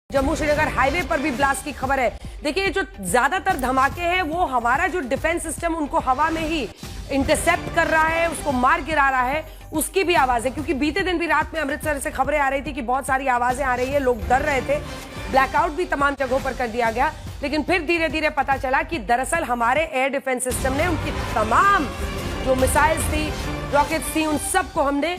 Jammu Srinagar highway पर भी blast की खबर है। देखिए, जो ज्यादातर धमाके हैं वो हमारा जो डिफेंस सिस्टम उनको हवा में ही इंटरसेप्ट कर रहा है, उसको मार गिरा रहा है, उसकी भी आवाज है। क्योंकि बीते दिन भी रात में अमृतसर से खबरें आ रही थी कि बहुत सारी आवाजें आ रही है, लोग डर रहे थे, ब्लैकआउट भी तमाम जगहों पर कर दिया गया। लेकिन फिर धीरे धीरे पता चला कि दरअसल हमारे एयर डिफेंस सिस्टम ने उनकी तमाम जो मिसाइल्स थी, रॉकेट्स थी, उन सबको हमने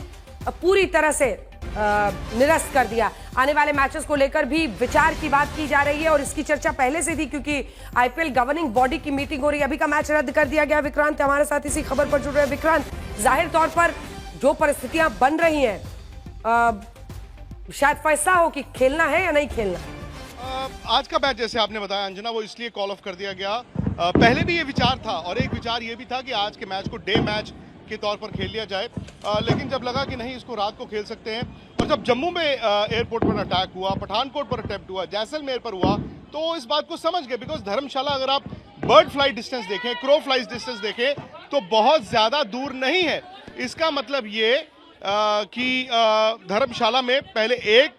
पूरी तरह से निरस्त कर दिया। आने वाले मैचेस को लेकर भी विचार की बात की जा रही है और इसकी चर्चा पहले से थी, क्योंकि आईपीएल गवर्निंग बॉडी की मीटिंग हो रही है। अभी का मैच रद्द कर दिया गया। विक्रांत हमारे साथ इसी खबर पर जुड़ रहे हैं। विक्रांत, जाहिर तौर पर जो परिस्थितियां बन रही हैं, शायद फैसला हो कि खेलना है या नहीं खेलना। आज का मैच जैसे आपने बताया अंजना, वो इसलिए कॉल ऑफ कर दिया गया। पहले भी ये विचार था और एक विचार ये भी था कि आज के मैच को डे मैच के तौर पर खेल लिया जाए, लेकिन जब लगा कि नहीं, इसको रात को खेल सकते हैं, और जब जम्मू में एयरपोर्ट पर अटैक हुआ, पठानकोट पर अटैक हुआ, जैसलमेर पर हुआ, तो इस बात को समझ गए। बिकॉज धर्मशाला अगर आप बर्ड फ्लाइट डिस्टेंस देखें, क्रो फ्लाइट डिस्टेंस देखें, तो बहुत ज्यादा दूर नहीं है। इसका मतलब ये कि धर्मशाला में पहले एक,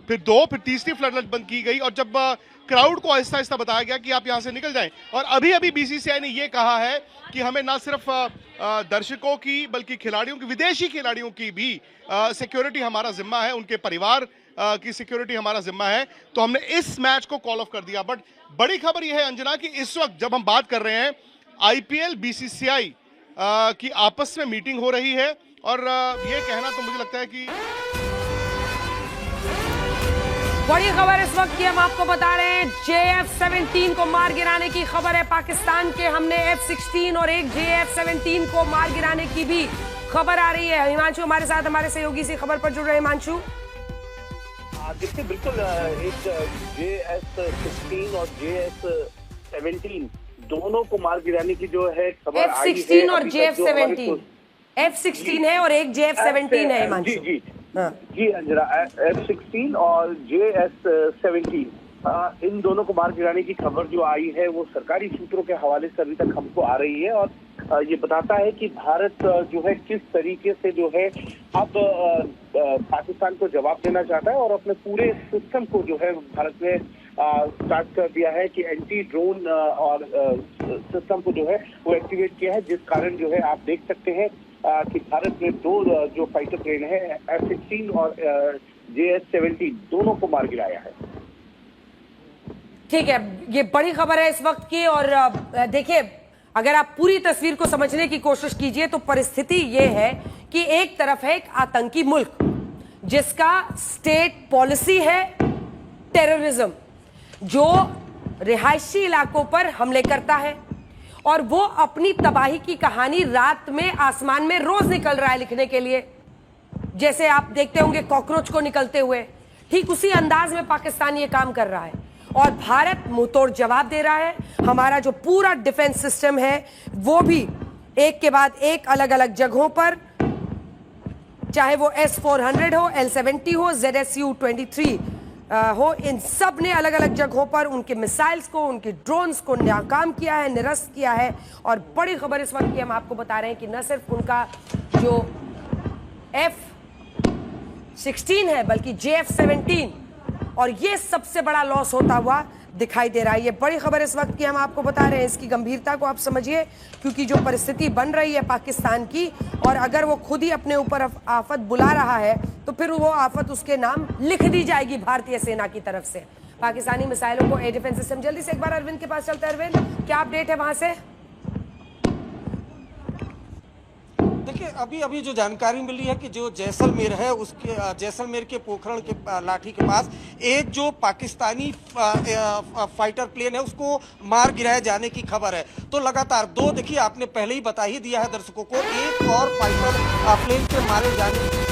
फिर दो, फिर तीसरी फ्लड लाइट बंद की गई, और जब क्राउड को आहिस्ता आहिस्ता बताया गया कि आप यहां से निकल जाएं। और अभी अभी बीसीसीआई ने यह कहा है कि हमें ना सिर्फ दर्शकों की बल्कि खिलाड़ियों की, विदेशी खिलाड़ियों की भी सिक्योरिटी हमारा जिम्मा है, उनके परिवार की सिक्योरिटी हमारा जिम्मा है। तो हमने इस मैच को कॉल ऑफ कर दिया। बट बड़ी खबर यह है अंजना कि इस वक्त जब हम बात कर रहे हैं, आईपीएल बीसीसीआई की आपस में मीटिंग हो रही है, और यह कहना तो मुझे लगता है कि बड़ी खबर इस वक्त की हम आपको बता रहे हैं। JF-17 को मार गिराने की खबर है पाकिस्तान के। हमने F-16 और एक JF-17 को मार गिराने की भी खबर आ रही है। हिमांशु हमारे साथ, हमारे सहयोगी इसी खबर पर जुड़ रहे हैं। हिमांशु, देखिए, बिल्कुल एक JS-16 और JS-17 दोनों को मार गिराने की जो है खबर आई है। F-16 और JF-17, F-16 है और एक JF-17 है। हिमांशु जी अंजना, F-16 और JS-17 इन दोनों को मार गिराने की खबर जो आई है वो सरकारी सूत्रों के हवाले से अभी तक हमको आ रही है, और ये बताता है कि भारत जो है किस तरीके से जो है अब पाकिस्तान को जवाब देना चाहता है, और अपने पूरे सिस्टम को जो है भारत ने स्टार्ट कर दिया है कि एंटी ड्रोन और सिस्टम को जो है वो एक्टिवेट किया है, जिस कारण जो है आप देख सकते हैं कि भारत ने दो जो फाइटर प्लेन है F-16 और JS-17 दोनों को मार गिराया है। ठीक है, ये बड़ी खबर है इस वक्त की। और देखिए, अगर आप पूरी तस्वीर को समझने की कोशिश कीजिए तो परिस्थिति ये है कि एक तरफ है एक आतंकी मुल्क जिसका स्टेट पॉलिसी है टेररिज्म, जो रिहायशी इलाकों पर हमले करता है, और वो अपनी तबाही की कहानी रात में आसमान में रोज निकल रहा है लिखने के लिए। जैसे आप देखते होंगे कॉकरोच को निकलते हुए, ठीक उसी अंदाज में पाकिस्तान ये काम कर रहा है, और भारत मुंहतोड़ जवाब दे रहा है। हमारा जो पूरा डिफेंस सिस्टम है वो भी एक के बाद एक अलग अलग जगहों पर, चाहे वो S-400 हो, L-70 हो, ZSU-23 हो, इन सब ने अलग अलग जगहों पर उनके मिसाइल्स को, उनके ड्रोन्स को नाकाम किया है, निरस्त किया है। और बड़ी खबर इस वक्त की हम आपको बता रहे हैं कि न सिर्फ उनका जो F-16 है बल्कि JF-17, और ये सबसे बड़ा लॉस होता हुआ दिखाई दे रहा है। ये बड़ी खबर इस वक्त की हम आपको बता रहे हैं। इसकी गंभीरता को आप समझिए, क्योंकि जो परिस्थिति बन रही है पाकिस्तान की, और अगर वो खुद ही अपने ऊपर आफत बुला रहा है तो फिर वो आफत उसके नाम लिख दी जाएगी भारतीय सेना की तरफ से। पाकिस्तानी मिसाइलों को एयर डिफेंस सिस्टम, जल्दी से एक बार अरविंद के पास चलते हैं। अरविंद, क्या अपडेट है वहां से? देखिए, अभी अभी जो जानकारी मिली है कि जो जैसलमेर है, उसके जैसलमेर के पोखरण के लाठी के पास एक जो पाकिस्तानी फाइटर प्लेन है उसको मार गिराए जाने की खबर है। तो लगातार दो, देखिए आपने पहले ही बता ही दिया है दर्शकों को, एक और फाइटर प्लेन के मारे जाने की